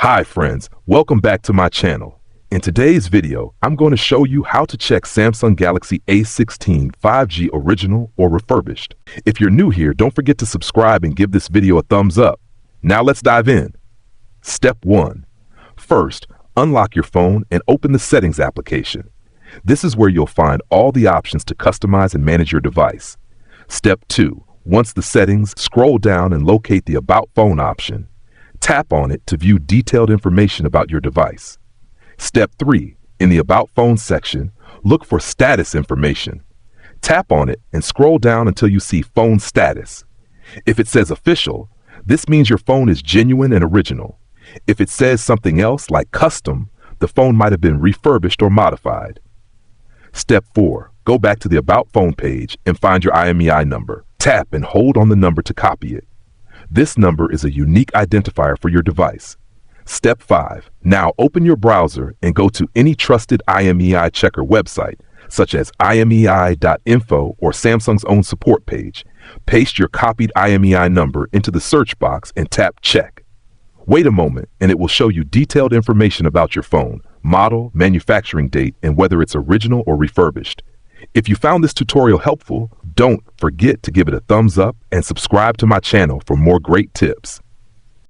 Hi friends, welcome back to my channel. In today's video, I'm going to show you how to check Samsung Galaxy A16 5G original or refurbished. If you're new here, don't forget to subscribe and give this video a thumbs up. Now let's dive in. Step 1. First, unlock your phone and open the Settings application. This is where you'll find all the options to customize and manage your device. Step 2. Once the settings, scroll down and locate the About Phone option. Tap on it to view detailed information about your device. Step 3. In the About Phone section, look for Status information. Tap on it and scroll down until you see Phone Status. If it says Official, this means your phone is genuine and original. If it says something else like Custom, the phone might have been refurbished or modified. Step 4. Go back to the About Phone page and find your IMEI number. Tap and hold on the number to copy it. This number is a unique identifier for your device. Step 5. Now open your browser and go to any trusted IMEI checker website, such as imei.info or Samsung's own support page. Paste your copied IMEI number into the search box and tap Check. Wait a moment and it will show you detailed information about your phone, model, manufacturing date, and whether it's original or refurbished. If you found this tutorial helpful, don't forget to give it a thumbs up and subscribe to my channel for more great tips.